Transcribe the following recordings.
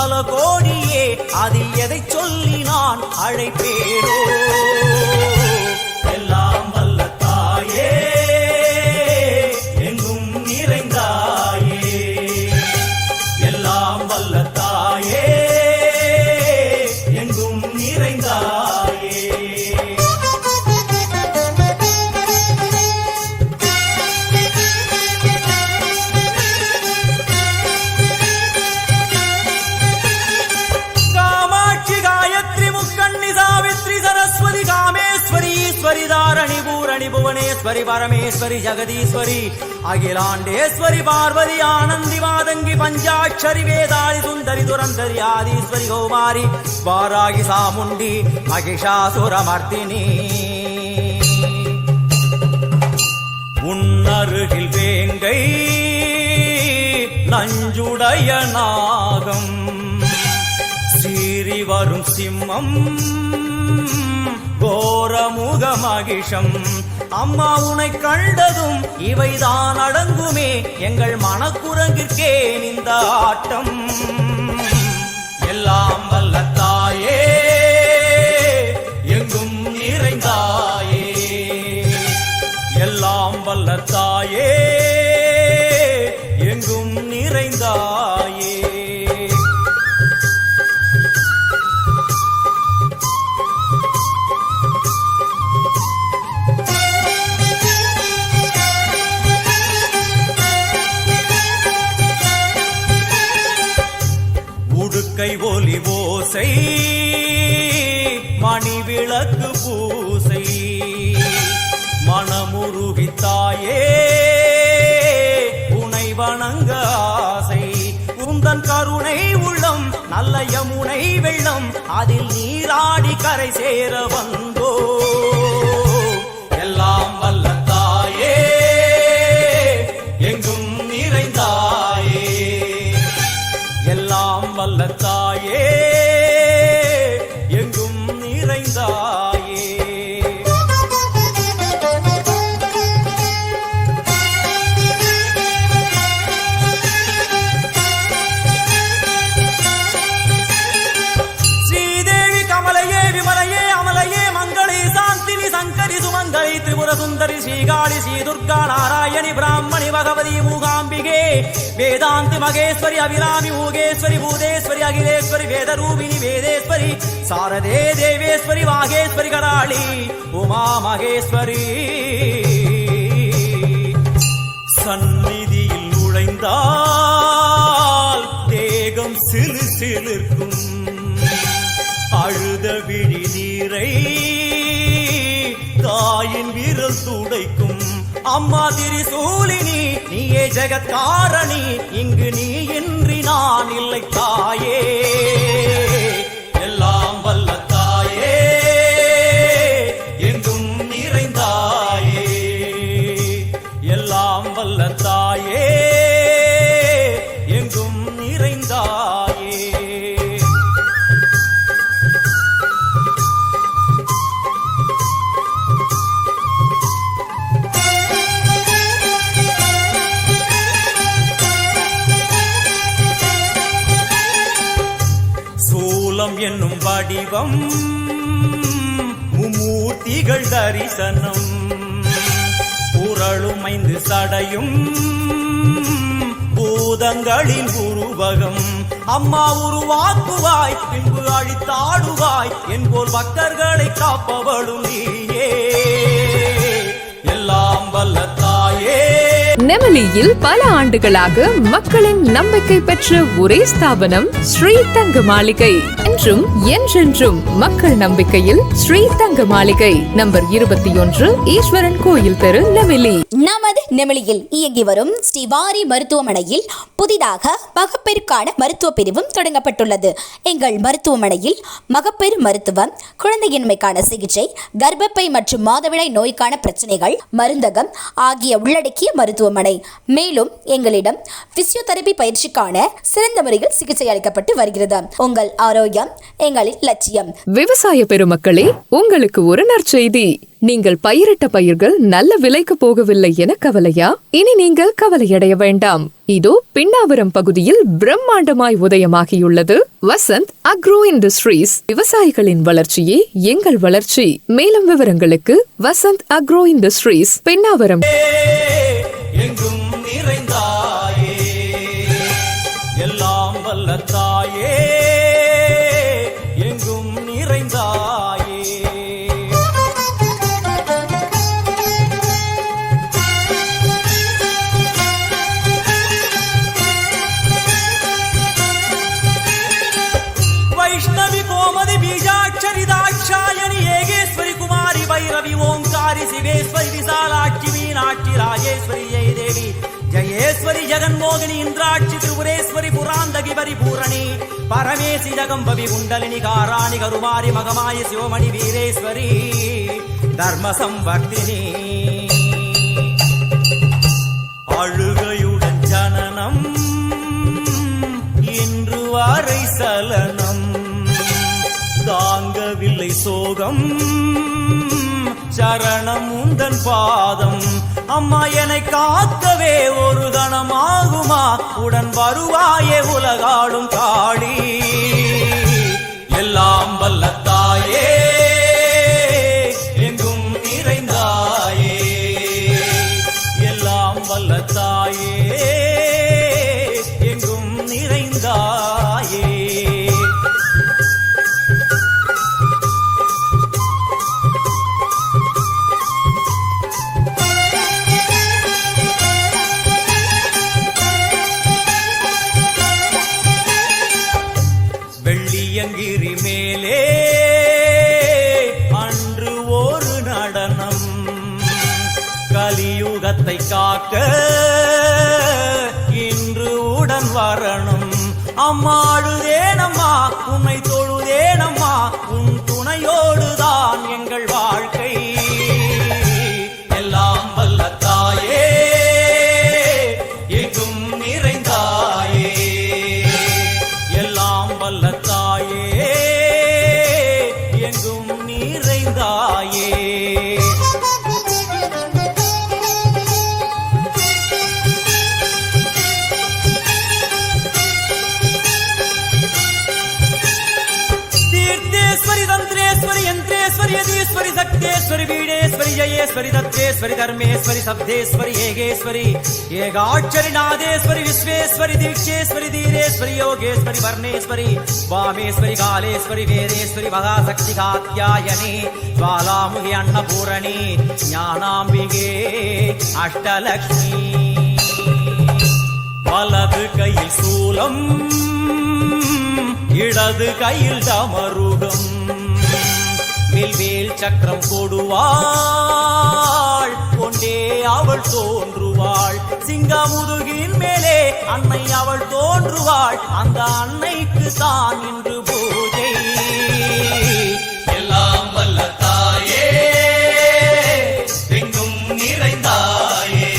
பல கோடியே, அதில் எதை சொல்லி நான் அழைப்பேனோ? எல்லாம் வல்ல தாயே, எங்கும் நிறைந்தாயே, எல்லாம் வல்ல தாயே, எங்கும் நிறைந்தாயே. தாரணி பூரணி புவனேஸ்வரி பரமேஸ்வரி ஜெகதீஸ்வரி அகிலாண்டேஸ்வரி பார்வதி ஆனந்தி மாதங்கி பஞ்சாட்சரி வேதாளி சுந்தரி துரந்தரி ஆதீஸ்வரி கௌமாரி வாராகி சாமுண்டி மகிஷாசுரமர்த்தினி. உன்னருகில் வேங்கை நஞ்சுடைய நாகம், சீறி வரும் சிம்மம் கோரமுக மகிஷம். அம்மா உனை கண்டதும் இவைதான் அடங்குமே, எங்கள் மனக்குரங்கிற்கே இந்த ஆட்டம். எல்லாம் வல்ல தாயே, எங்கும் நிறைந்தாயே, எல்லாம் வல்ல தாயே, எங்கும் நிறைந்தாயே. கை ஒலி ஓசை மணி விளக்கு பூசை, மனமுருகித்தாயே உனை வணங்க ஆசை. உந்தன் கருணை உள்ளம் நல்ல யமுனை வெள்ளம், அதில் நீராடி கரை சேர வந்தோ. எல்லாம் வல்ல தாயே, எங்கும் நிறைந்தாயே, எல்லாம் வல்ல தாயே, எங்கும் நிறைந்தாயே. ஸ்ரீதேவி கமலையே விமலையே அமலையே மங்களே சாந்தினி சங்கரி சுமங்கலி திரிபுர சுந்தரி ஸ்ரீகாளி ஸ்ரீ துர்கா நாராயணி பிராமணி பகவதி மூகாம்பிகே வேதாந்தி மகேஸ்வரி அபிராமி மூகேஸ்வரி பூதேஸ்வரி அகிலேஸ்வரி வேதரூபிணி வேதேஸ்வரி சாரதே தேவேஸ்வரி வாகேஸ்வரி கடாளி உமா மகேஸ்வரி. சந்நிதியில் நுழைந்தால் தேகம் சிலு சிலிர்க்கும், அழுத விழி நீரை தாயின் விரல் துடைக்கும். அம்மா திரிசூலினி நீயே ஜெகத்காரணி, இங்கு நீ இன்றி நான் இல்லை தாயே. எல்லாம் வல்ல தாயே, எங்கும் நிறைந்தாயே, எல்லாம் வல்ல தாயே, எங்கும் நிறைந்தாயே. என்னும் வடிவம் மும்மூர்த்திகள் தரிசனம், புரளுமைந்து சடையும் பூதங்களின் உருவகம். அம்மா உருவாக்குவாய் பின்பு அழித்தாடுவாய், என்போல் பக்தர்களை காப்பவளும் நீயே. எல்லாம் வல்ல தாயே. நெமலியில் பல ஆண்டுகளாக மக்களின் நம்பிக்கை பெற்ற ஒரே ஸ்தாபனம் ஸ்ரீ தங்க மாளிகை. என்றும் என்றென்றும் மக்கள் நம்பிக்கையில் ஸ்ரீ தங்க மாளிகை. நம்பர் 21, ஈஸ்வரன் கோயில் தெரு, நெமிலி. நமது நெமிலியில் இயங்கி வரும் ஸ்ரீவாரி மருத்துவமனையில் புதிதாக மகப்பேறுக்கான மருத்துவ பிரிவும் தொடங்கப்பட்டுள்ளது. எங்கள் மருத்துவமனையில் மகப்பேறு மருத்துவம், குழந்தையின்மைக்கான சிகிச்சை, கர்ப்பப்பை மற்றும் மாதவிடாய் நோய்க்கான பிரச்சனைகள், மருந்தகம் ஆகிய உள்ளடக்கிய மருத்துவம் மருத்துவமனை. மேலும் எங்களிடம் பிசியோதெரபி பயிற்சிக்கான சிறந்த முறையில் சிகிச்சை அளிக்கப்பட்டு வருகிறது. உங்கள் ஆரோக்கியம் எங்களின் லட்சியம். விவசாய பெருமக்களே, உங்களுக்கு ஒரு நற்செய்தி. நீங்கள் பயிரிட்ட பயிர்கள் நல்ல விலைக்கு போகவில்லை என கவலையா? இனி நீங்கள் கவலையடைய வேண்டாம். இதோ பின்னாவரம் பகுதியில் பிரம்மாண்டமாய் உதயமாகியுள்ளது வசந்த் அக்ரோ இண்டஸ்ட்ரீஸ். விவசாயிகளின் வளர்ச்சியே எங்கள் வளர்ச்சி. மேலும் விவரங்களுக்கு வசந்த் அக்ரோ இண்டஸ்ட்ரீஸ், பின்னாவரம். எங்கும் நிறைந்தாயே, எல்லாம் வல்ல தாயே, எங்கும் நிறைந்தாயே. வைஷ்ணவி கோமதி பீஜாட்சரி தாட்சாயணி ஏகேஸ்வரி குமாரி வைரவி ஓங்காரி சிவேஸ்வரி விசாலாட்சி மீனாட்சி ராஜேஸ்வரி ஜெயதேவி ஜயேஸ்வரி ஜெகன்மோகினி இந்திராட்சி திரிபுரேஸ்வரி புராந்தகி பரிபூரணி பரமேசி ஜகம்பவி குண்டலினி காராணி கருமாரி மகமாயி சிவமணி வீரேஸ்வரி தர்ம சம்வர்த்தினி. அழுகையுடன் ஜனனம், இன்று வரை சலனம், தாங்கவில்லை சோகம், சரணம் உந்தன் பாதம். அம்மா என்னை காக்கவே ஒரு கணமாகுமா? உடன் வருவாயே உலகாடும் காளி. எல்லாம் வல்ல தாயே, எங்கும் நிறைந்தாயே, எல்லாம் வல்ல தாயே, எங்கும் நிறைந்தாயே. வெள்ளியங்கிரி மேலே அன்று ஒரு நடனம், கலியுகத்தை காக்க இன்று உடன் வரணும். அம்மாடுதேனம்மா, உன்னை தொழுதேனம்மா, உன் துணையோடுதான் எங்கள் வாழ்க்கை. எல்லாம் வல்ல தாயே, எங்கும் நிறைந்தாயே, எல்லாம் வல்ல தாயே, எங்கும் நிறைந்தாயே. தீர்த்தேஸ்வரி தந்திரேஸ்வரி யந்திரேஸ்வரி யதீஸ்வரி சக்தேஸ்வரி வீடேஸ்வரி ஜயேஸ்வரி தத்தேஸ்வரி தர்மேஸ்வரி சப்தேஸ்வரி ஏகேஸ்வரி ஏகாட்சரி நாதேஸ்வரி விஸ்வேஸ்வரி தீட்சேஸ்வரி தீரேஸ்வரி யோகேஸ்வரி வர்ணேஸ்வரி வாமேஸ்வரி காலேஸ்வரி வேதேஸ்வரி மகாசக்தி காத்யாயனி ஜ்வாலாமுகி அன்னபூரணி ஞானாம்பிகே அஷ்டலக்ஷ்மி. வலது கையில் சூலம், இடது கையில் டமருகம், வில்வேல் சக்கரம் கொடுவாள், கொண்டே அவள் தோன்றுவாள். சிங்கமுதுகின் மேலே அன்னை அவள் தோன்றுவாள், அந்த அன்னைக்கு தான் இன்று பூஜை. எல்லாம் வல்ல தாயே, எங்கும் நிறைந்தாயே,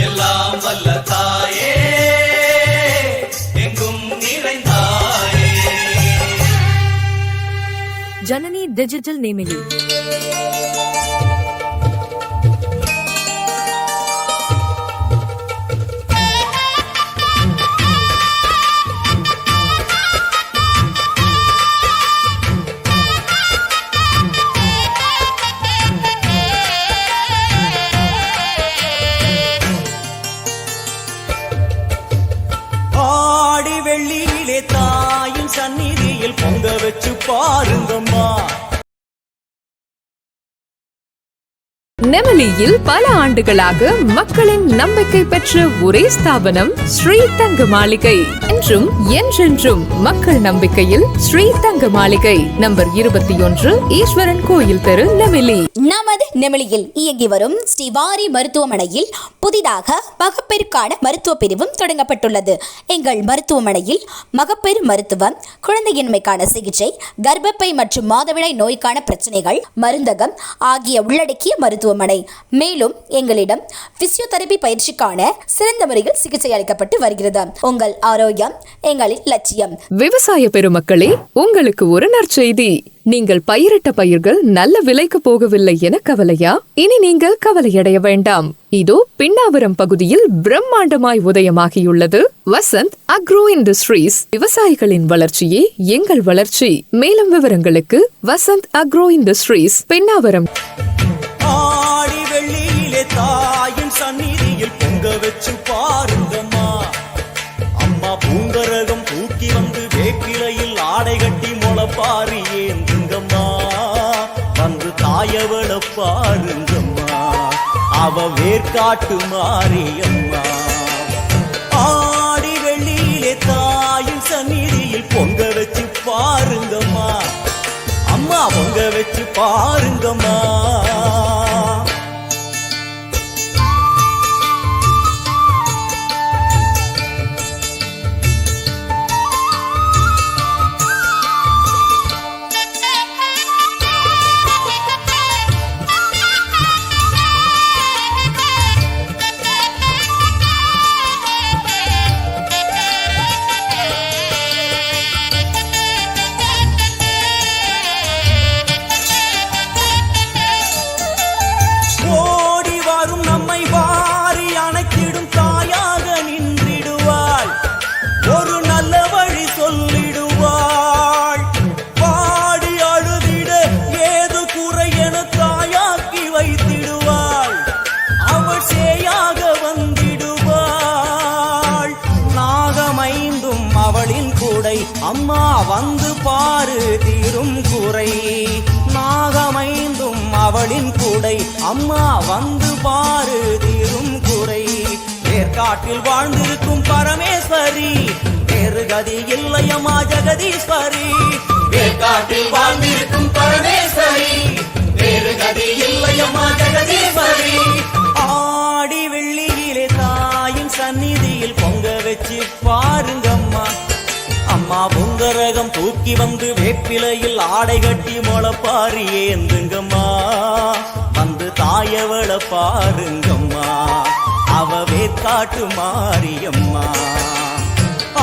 எல்லாம் வல்ல தாயே, எங்கும் நிறைந்தாயே. ஜனனி டிஜிட்டல் நேமிலி. ஆடி வெள்ளியிலே தாயின் சந்நிதியில் பொங்க வச்சு பாருங்கம்மா. நெமலியில் பல ஆண்டுகளாக மக்களின் நம்பிக்கை பெற்ற ஒரே ஸ்தாபனம் ஸ்ரீ தங்க மாளிகை. என்றும் என்றென்றும் மக்கள் நம்பிக்கையில் ஸ்ரீ தங்க மாளிகை. நம்பர் 21, ஈஸ்வரன் கோயில் தெரு, நெமிலி. நமது நெமிலியில் இயங்கி வரும் ஸ்ரீவாரி மருத்துவமனையில் புதிதாக மகப்பேறுக்கான மருத்துவ பிரிவும் தொடங்கப்பட்டுள்ளது. எங்கள் மருத்துவமனையில் மகப்பேறு மருத்துவம், குழந்தையின்மைக்கான சிகிச்சை, கர்ப்பப்பை மற்றும் மாதவிடாய் நோய்க்கான பிரச்சனைகள், மருந்தகம் ஆகிய உள்ளடக்கிய மருத்துவ மருத்துவமனை. மேலும் எங்களிடம் பிசியோதெரபி பயிற்சிக்கான சிறந்த முறையில் சிகிச்சை அளிக்கப்பட்டு வருகிறது. உங்கள் ஆரோக்கியம் எங்களின் லட்சியம். விவசாய பெருமக்களே, உங்களுக்கு ஒரு நற்செய்தி. நீங்கள் பயிரிட்ட பயிர்கள் நல்ல விலைக்கு போகவில்லை என கவலையா? இனி நீங்கள் கவலையடைய வேண்டாம். இதோ பின்னாவரம் பகுதியில் பிரம்மாண்டமாய் உதயமாகியுள்ளது வசந்த் அக்ரோ இண்டஸ்ட்ரீஸ். விவசாயிகளின் வளர்ச்சியே எங்கள் வளர்ச்சி. மேலும் விவரங்களுக்கு வசந்த் அக்ரோ இண்டஸ்ட்ரீஸ், பின்னாவரம். ஆடி வெள்ளியிலே தாயின் சந்நிதியில் பொங்க வச்சு பாருங்கம்மா. அம்மா பூங்கரகம் தூக்கி வந்து வேப்பிலையில் ஆடை கட்டி முளப்பாரி ஏந்துங்கம்மா. வந்து தாயவள பாருங்கம்மா, அவ வேர்காட்டு மாரியம்மா. ஆடி வெள்ளியிலே தாயின் சந்நிதியில் பொங்க வச்சு பாருங்கம்மா. அம்மா பொங்க வச்சு பாருங்கம்மா. அம்மா வந்து பாரு தீரும் குறை. நாகமைந்தும் அவளின் கூடை. அம்மா வந்து பாரு தீரும் குறை. வேர்காட்டில் வாழ்ந்திருக்கும் பரமேஸ்வரி, வேறு கதி இல்லையம்மா ஜெகதீஸ்வரி. வேர்காட்டில் வாழ்ந்திருக்கும் பரமேஸ்வரி, வேறு கதி இல்லையம்மா ஜெகதீஸ்வரி. ஆடி வெள்ளியிலே தாயின் சந்நிதியில் பொங்க வச்சு பாருங்கம்மா. அம்மா பொங்கரகம் தூக்கி வந்து வேப்பிலையில் ஆடை கட்டி முளப்பாரி ஏந்துங்கம்மா. வந்து தாயவள பாருங்கம்மா, அவ வேர்காட்டு மாரியம்மா.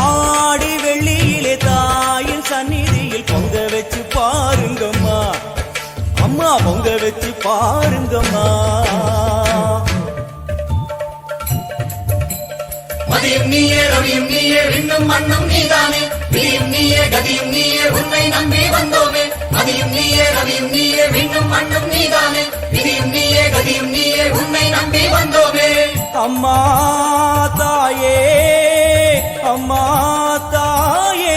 ஆடி வெள்ளியிலே தாயின் சந்நிதியில் பொங்க வச்சு பாருங்கம்மா. அம்மா பொங்க வச்சு பாருங்கம்மா. மதியும் நீயே ரவியும் நீயே விண்ணும் மண்ணும் நீதானே. விதியும் நீயே கதியும் நீயே உன்னை நம்பி வந்தோமே. மதியும் நீயே ரவியும் நீயே விண்ணும் மண்ணும் நீதானே. விதியும் நீயே கதியும் நீயே உன்னை நம்பி வந்தோமே. அம்மா தாயே, அம்மா தாயே.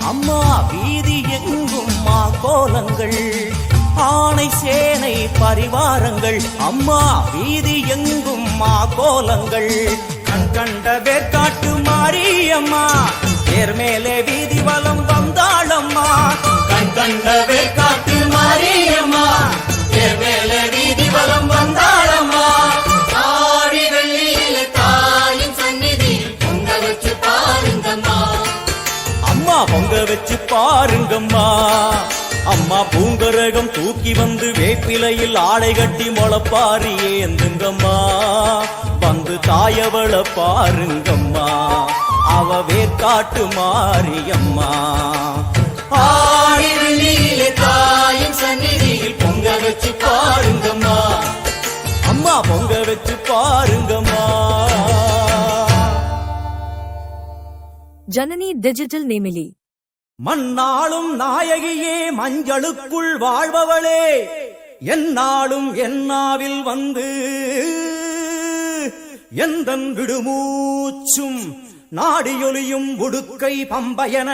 அம்மா வீதி எங்கும் மா கோலங்கள். ஆணை சேனை பரிவாரங்கள். அம்மா வீதி எங்கும் மா கோலங்கள். கண் கண்ட வேர்காட்டு மாரியம்மா, தேர் மேலே வீதி வலம் வந்தாளம்மா. கண் கண்ட வேர்காட்டு மாரியம்மா, தேர் மேலே வீதி வலம் வந்தாளம்மா. ஆடி வெள்ளியில தாயின் சந்நிதி பொங்க வச்சு பாருங்கம்மா. அம்மா பொங்க வச்சு பாருங்கம்மா. அம்மா பூங்கரகம் தூக்கி வந்து வேப்பிலையில் ஆடை கட்டி முளப்பாரி ஏந்துங்கம்மா. வந்து தாயவள பாருங்கம்மா, அவ வேர்காட்டு மாரியம்மா. ஆடி வெள்ளியில தாயின் சந்நிதியில் பொங்க வச்சு பாருங்கம்மா. அம்மா பொங்க வச்சு பாருங்கம்மா. ஜனனி டிஜிட்டல் நேமிலி. மண்ணாளும் நாயகியே, மஞ்சளுக்குள் வாழ்பவளே, என்னாலும் என்னாவில் வந்து எந்தன் விடுமூச்சும் நாடியொலியும் உடுக்கை பம்பயன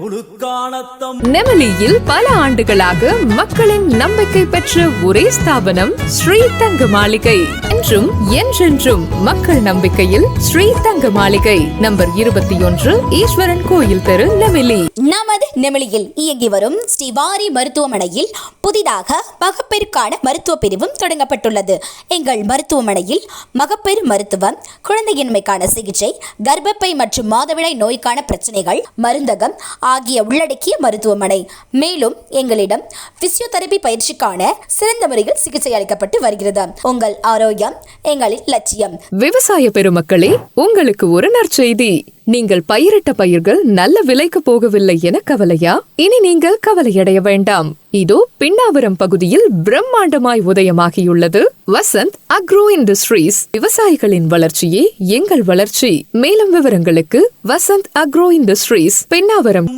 துலுக்கானத்தம் நெமலியில் பல ஆண்டுகளாக மக்களின் நம்பிக்கை பெற்ற ஒரே ஸ்தாபனம் ஸ்ரீ தங்க மாளிகை. என்றும் என்றென்றும் மக்கள் நம்பிக்கையில் ஸ்ரீ தங்க மாளிகை. நம்பர் 21, ஈஸ்வரன் கோயில் தெரு, நெமிலி. நமது நெமிலியில் இயங்கி வரும் ஸ்ரீவாரி மருத்துவமனையில் புதிதாக மகப்பேறுக்கான மருத்துவ பிரிவும் தொடங்கப்பட்டுள்ளது. எங்கள் மருத்துவமனையில் மகப்பேறு மருத்துவம், குழந்தையின்மைக்கான சிகிச்சை, கர்ப்பப்பை மற்றும் மாதவிடாய் நோய்க்கான பிரச்சனைகள், மருந்தகம் ஆகிய உள்ளடக்கிய மருத்துவமனை. மேலும் எங்களிடம் பிசியோதெரபி பயிற்சிக்கான சிறந்த முறையில் சிகிச்சை அளிக்கப்பட்டு வருகிறது. உங்கள் ஆரோக்கியம் எங்களின் லட்சியம். விவசாய பெருமக்களே, உங்களுக்கு ஒரு நற்செய்தி. நீங்கள் பயிரிட்ட பயிர்கள் நல்ல விலைக்கு போகவில்லை என கவலையா? இனி நீங்கள் கவலையடைய வேண்டாம். இதோ பின்னாவரம் பகுதியில் பிரம்மாண்டமாய் உதயமாகியுள்ளது வசந்த் அக்ரோ இண்டஸ்ட்ரீஸ். விவசாயிகளின் வளர்ச்சியே எங்கள் வளர்ச்சி. மேலும் விவரங்களுக்கு வசந்த் அக்ரோ இண்டஸ்ட்ரீஸ், பின்னாவரம்.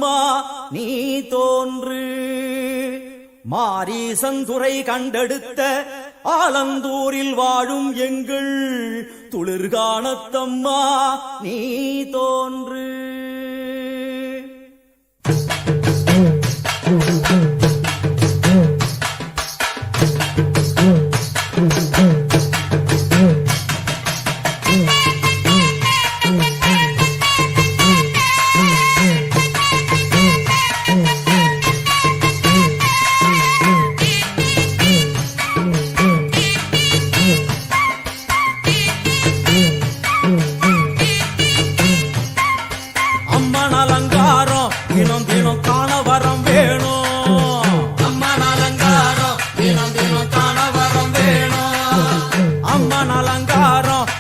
நீ தோன்று மாரீசந்துரை கண்டெடுத்த ஆலந்தூரில் வாழும் எங்கள் துளிர்கானத்தம்மா நீ தோன்று.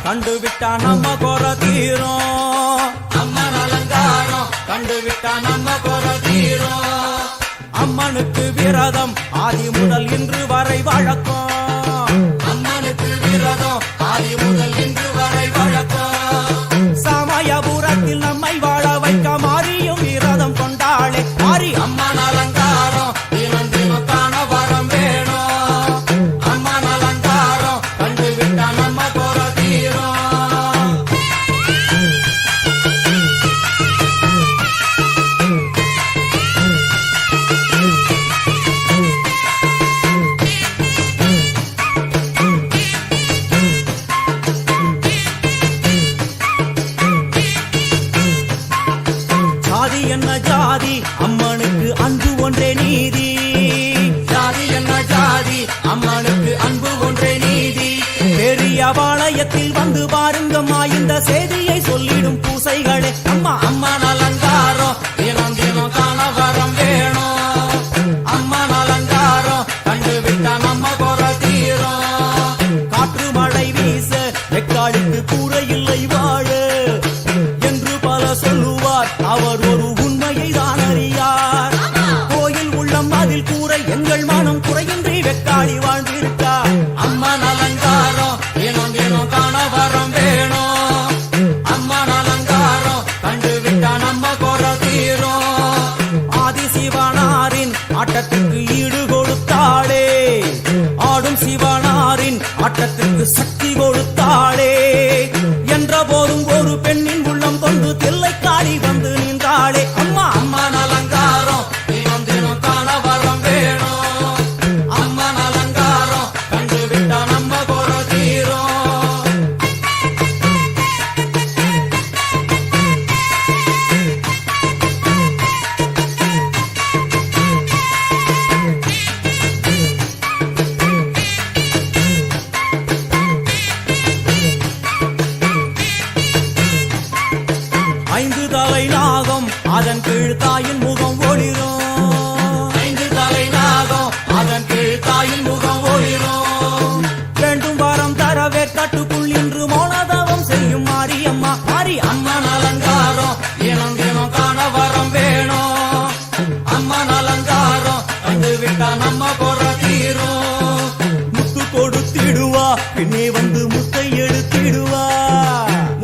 கண்டுவிட்டா நம்ம குறை தீரும். அம்மன் அலங்காரம் கண்டுவிட்டா நம்ம குறை தீரும். அம்மனுக்கு விரதம் ஆதி முதல் இன்று வரை வழக்கம். அம்மனுக்கு விரதம் ஆதி முதல் இன்று வரை வழக்கம். சமயபுரத்தில் நம்மை வாழ வைக்க மாறியும் விரதம் கொண்டாளே மாறி. அம்மன் அலங்காரம் தினம் தினம் காண வரம் வேணும். அம்மன் அலங்காரம் கண்டுவிட்டா நம்ம குறை தீரும். ஜாதி என்ன ஜாதி, அம்மனுக்கு அன்பு ஒன்றே நீதி. ஜாதி என்ன ஜாதி, அம்மனுக்கு அன்பு ஒன்றே நீதி. பெரிய பாளையத்தில் வந்து பாருங்கம்மா இந்த செய்தியை சொல்லிடும் பூசைகளே. அம்மா அம்மன் அலங்காரம் தினம் தினம் காண வரம் வேணும். அம்மன் அலங்காரம் கண்டுவிட்டா நம்ம குறை தீரும். காற்று மழை வீச வெக்காளுக்கு கூரை இல்லை வாழ என்று பல சொல்லுவார். அவர் ஒரு உண்மையை தான் அறியார். கோயில் உள்ளம் அதில் கூரை எங்கள் மனம் குறையின்றி வெக்காளி வாழ்ந்திருக்கார். அம்மன் அலங்காரம் தினம் தினம் காண வரம் வேணும். அம்மன் அலங்காரம் கண்டுவிட்டா நம்ம குறை தீரும். ஆதி சிவனாரின் ஆட்டத்துக்கு ஈடு கொடுத்தாளே. ஆடும் சிவனாரின் ஆட்டத்துக்கு சக்தி கொடுத்தாளே. என்ற போதும் ஒரு பெண்ணின் உள்ளம் கொண்டு தில்லைக்காளி வந்து நின்றாளே. அம்மா அம்மன் அலங்காரம் தினம் தினம் காண வரம் வேணும். அம்மன் அலங்காரம் கண்டுவிட்டா நம்ம குறை தீரும். ஐந்து தலை நாகம் அதன் கீழ் தாயின் முகம் ஒளிரும். ஐந்து தலை நாகம் அதன் கீழ் தாயின் முகம் ஒளிரும். வேண்டும் வரம் தரவே கட்டுக்குள் இன்று மௌனதவம் செய்யும் மாரியம்மா மாறி. அம்மன் அலங்காரம் தினம் தினம் காண வரம் வேணும். அம்மன் அலங்காரம் கண்டுவிட்டா நம்ம குறை தீரும். முத்து கொடுத்திடுவா பின்னே வந்து முத்தை எடுத்திடுவா.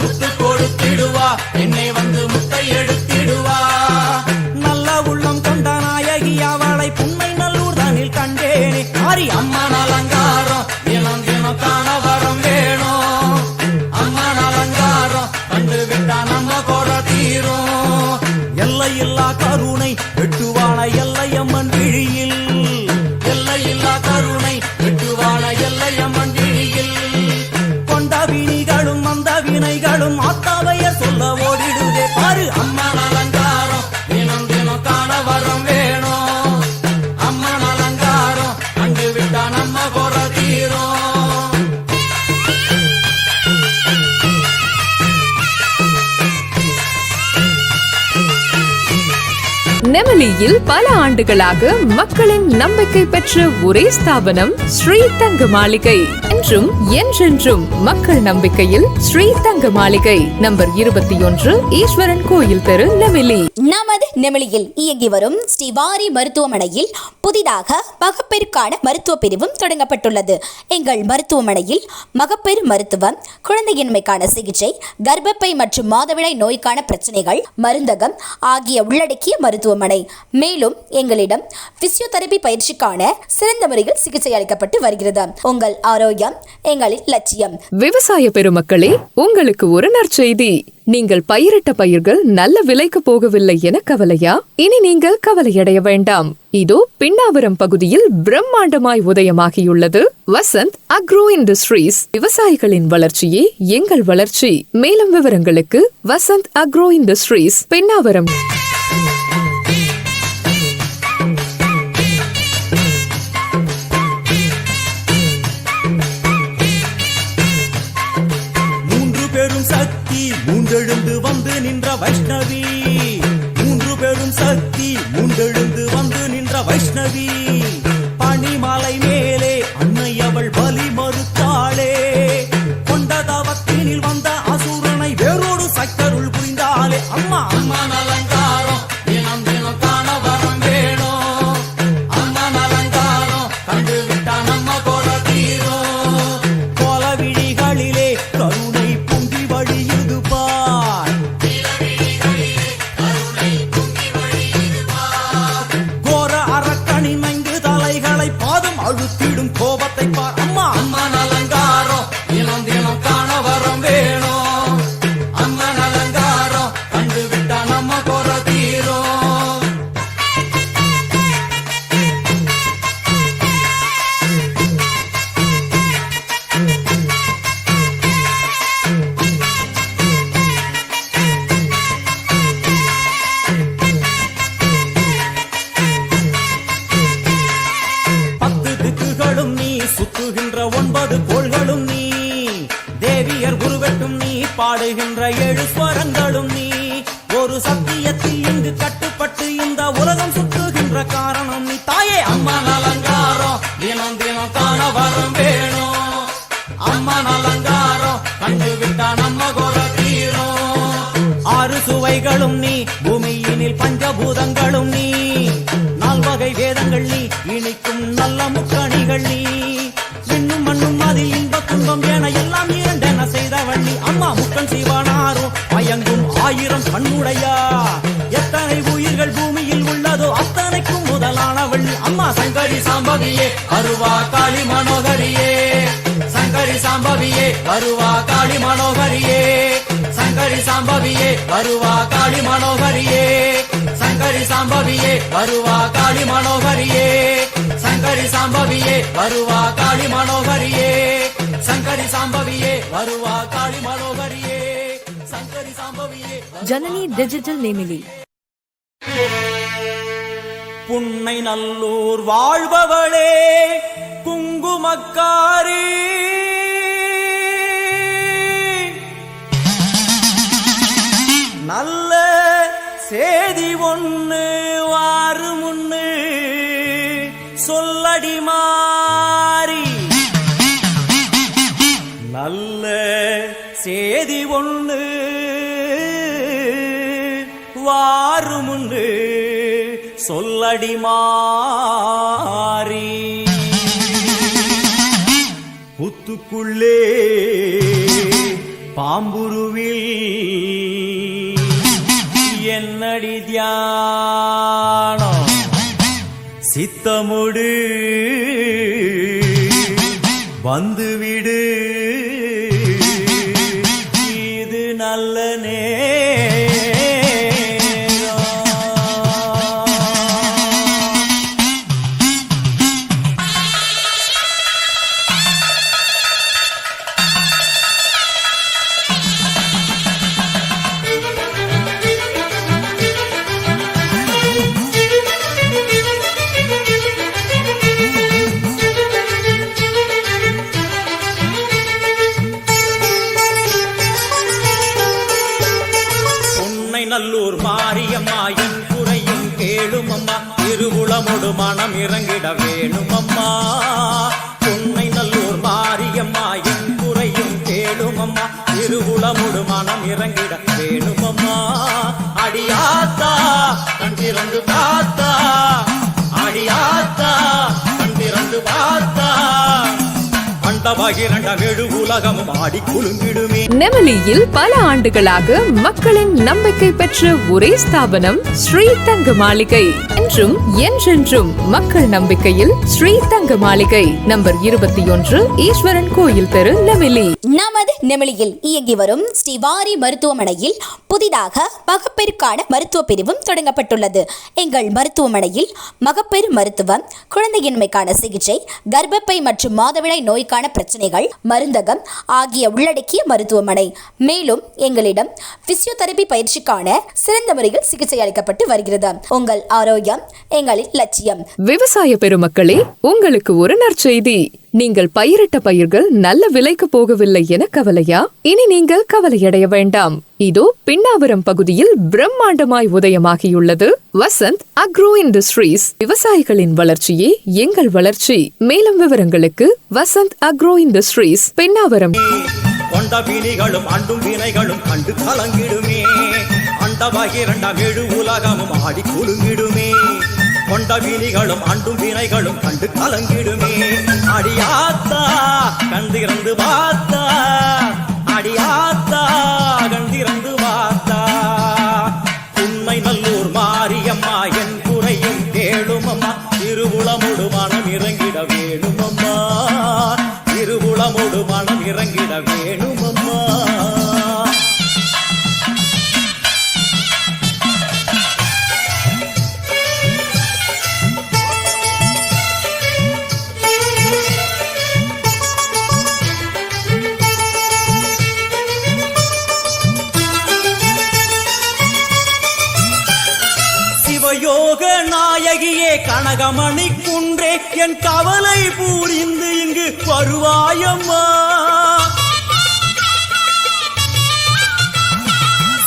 முத்து கொடுத்திடுவா என்னை வந்து முத்தை எடுத்திடுவா. நல்ல உள்ளம் கொண்ட நாயகி அவளை புன்னை நல்லூர் தனில் கண்டேனே மாறி. அம்மன் அலங்காரம் தினம் தினம் காண வரம் வேணும். அம்மன் அலங்காரம் கண்டுவிட்டா நம்ம குறை தீரும். எல்லையில்லா கருணை வினைகளும் ஆத்தாவையர் சொல்ல ஓடிடுதே பாரு. அம்மன் அலங்காரம் தினம் தினம் காண வரம் வேணும். அம்மன் அலங்காரம் கண்டு விட்டா நம்ம குறை தீரும். நெமலியில் பல ஆண்டுகளாக மக்களின் நம்பிக்கை பெற்ற ஒரே ஸ்தாபனம் ஸ்ரீ தங்க மாளிகை. என்றும் என்றென்றும் மக்கள் நம்பிக்கையில் ஸ்ரீ தங்க மாளிகை. நம்பர் 21, ஈஸ்வரன் கோயில் தெரு, நெமிலி. நமது நெமிலியில் இயங்கி வரும் ஸ்ரீவாரி மருத்துவமனையில் புதிதாக மகப்பேறுக்கான மருத்துவ பிரிவும் தொடங்கப்பட்டுள்ளது. எங்கள் மருத்துவமனையில் மகப்பேறு மருத்துவம், குழந்தையின்மைக்கான சிகிச்சை, கர்ப்பப்பை மற்றும் மாதவிடாய் நோய்க்கான பிரச்சனைகள், மருந்தகம் ஆகிய உள்ளடக்கிய மருத்துவமனை. மேலும் எங்களிடம் பிசியோதெரபி பயிற்சிக்கான சிறந்த முறையில் சிகிச்சை அளிக்கப்பட்டு வருகிறது. உங்கள் ஆரோக்கியம் எங்களின் லட்சியம். விவசாய பெருமக்களே, உங்களுக்கு ஒரு நற்செய்தி. நீங்கள் பயிரிட்ட பயிர்கள் நல்ல விலைக்கு போகவில்லை என கவலையா? இனி நீங்கள் கவலையடைய வேண்டாம். இதோ பின்னாவரம் பகுதியில் பிரம்மாண்டமாய் உதயமாகியுள்ளது வசந்த் அக்ரோ இண்டஸ்ட்ரீஸ். விவசாயிகளின் வளர்ச்சியே எங்கள் வளர்ச்சி. மேலும் விவரங்களுக்கு வசந்த் அக்ரோ இண்டஸ்ட்ரீஸ், பின்னாவரம். மூன்றெழுந்து வந்து நின்ற வைஷ்ணவி, 3 பேரும் சக்தி மூன்றெழுந்து வந்து நின்ற வைஷ்ணவி. பனிமலை மேலே அன்னை அவள் பலி மறுத்தாளே. கொண்ட தவத்தினில் வந்த அசுரனை வேரோடு சக்கருள் புரிந்தாளே. அம்மா அம்மன் அலங்காரம் தினம் தினம் காண வரம் வேணும். அம்மன் அலங்காரம் கண்டு விட்டா நம்ம குறை தீரும். கோல விழிகளிலே கருணை பொங்கி வழியுது பார். கோர அரக்கணி நைந்து தலைகளை பாதம் அழுத்திடும் கோபத்தை பார். அம்மா அம்மன் அலங்காரம் தினம் தினம் காண வரம் வேணும். அம்மன் அலங்காரம் கண்டு விட்டா நம்ம குறை தீரும். சுத்துகின்ற 9 கோள்களும் நீ, தேவியர் குருவெட்டும் நீ, பாடுகின்ற 7 ஸ்வரங்களும் நீ. ஒரு சத்தியத்தில் இங்கு கட்டுப்பட்டு இந்த உலகம் சுத்துகின்ற காரணம் நீ தாயே. அம்மன் அலங்காரம் தினம் தினம் காண வரம் வேணும். அம்மன் அலங்காரம் கண்டு விட்டா நம்ம குறை தீரும். 6 சுவைகளும் நீ, பூமியினில் பஞ்சபூதங்களும் நீ, 4 வகை வேதங்கள் நீ, இனிக்கும் நல்ல முக்கணிகள் நீ. விண்ணும் மண்ணும் அதில் இன்ப துன்பம் என எல்லாம் இரண்டென செய்தவள் நீ. அம்மா முக்கன் சிவனாரும் மயங்கும் 1000 கண்ணுடையா. எத்தனை உயிர்கள் பூமியில் உள்ளதோ அத்தனைக்கும் முதலானவள் நீ. அம்மா சங்கரி சாம்பவியே அருவா காளி மனோகரியே. சங்கரி சாம்பவியே அருவா காளி மனோகரியே. சங்கரி சாம்பவியே அருவா காளி மனோகரியே. சங்கரி சாம்பவியே அருவா காளி மனோகரியே. சங்கரி சாம்பவியே வருவா காளி மனோகரியே. சங்கரி சாம்பவியே வருவா காளி மனோகரியே. சங்கரி சாம்பவியே. ஜனனி டிஜிட்டல் நெமிலி. புன்னை நல்லூர் வாழ்பவளே குங்குமக்காரி, நல்ல சேதி ஒண்ணு வாரு முன்னு சொல்லடி மாறி. நல்ல சேதி ஒண்ணு வாரு முன்னு சொல்லடி மாறி. புத்துக்குள்ளே பாம்புருவில் என்னடி தியானம் சித்தமுடு வந்துவிடு. இது நல்ல நல்லூர் மாரியம்மா என் குறையும் கேளும் அம்மா திருவுளமொடு மனம் இறங்கிட வேணும் அம்மா பொன்னை நல்லூர் மாரியம்மா என் குறையும் கேளும் அம்மா திருவுளமொடு மனம் இறங்கிட வேணும் அம்மா அடியாத்தா கண் திறந்து பார்த்தா அடியாத்தா கண் திறந்து பார்த்தா நெமலியில் பல ஆண்டுகளாக மக்களின் நம்பிக்கை பெற்ற ஒரே ஸ்தாபனம் ஸ்ரீ தங்க மாளிகை. என்றும் என்றென்றும் மக்கள் நம்பிக்கையில் ஸ்ரீ தங்க மாளிகை. நம்பர் 21 ஈஸ்வரன் கோயில் தெரு, நெமிலி. நமது நெமிலியில் இயங்கி வரும் ஸ்ரீவாரி மருத்துவமனையில் புதிதாக மகப்பேறுக்கான மருத்துவ பிரிவும் தொடங்கப்பட்டுள்ளது. எங்கள் மருத்துவமனையில் மகப்பேறு மருத்துவம், குழந்தையின்மைக்கான சிகிச்சை, கர்ப்பப்பை மற்றும் மாதவிடாய் நோய்க்கான பிரச்சனைகள், மருந்தகம் ஆகிய உள்ளடக்கிய மருத்துவமனை. மேலும் எங்களிடம் பிசியோதெரபி பயிற்சிக்கான சிறந்த முறையில் சிகிச்சை அளிக்கப்பட்டு வருகிறது. உங்கள் ஆரோக்கியம் எங்களின் லட்சியம். விவசாய பெருமக்களே, உங்களுக்கு ஒரு நற்செய்தி. நீங்கள் பயிரிட்ட பயிர்கள் நல்ல விலைக்கு போகவில்லை என கவலையா? இனி நீங்கள் கவலையடைய வேண்டாம். இதோ பின்னாவரம் பகுதியில் பிரம்மாண்டமாய் உதயமாகியுள்ளது வசந்த் அக்ரோ இண்டஸ்ட்ரீஸ். விவசாயிகளின் வளர்ச்சியே எங்கள் வளர்ச்சி. மேலும் விவரங்களுக்கு வசந்த் அக்ரோ இண்டஸ்ட்ரீஸ், பின்னாவரம். கொண்ட வினைகளும் அண்டும் வினைகளும் கண்டு கலங்கிடுமே, அண்டவகிரண்டம் எழு உலகமும் ஆடி குலுங்கிடுமே. கொண்ட வினிகளும் அண்டும் வினைகளும் கண்டு கலங்கிடுமே. அடியாத்தா கண்டிறந்து பார்த்தா, அடியாத்தா கண்டிறந்து பார்த்தா. உண்மை நல்லூர் மாரியம்மா என் குறையும் கேளும் அம்மா திருவுளமொடு மனம் இறங்கிட வேணும் அம்மா திருவுளமொடு மனம் இறங்கிட வேணும் அம்மா. யோக நாயகியே கனகமணி குன்றே என் கவலை பூரிந்து இங்கு வருவாயம்மா.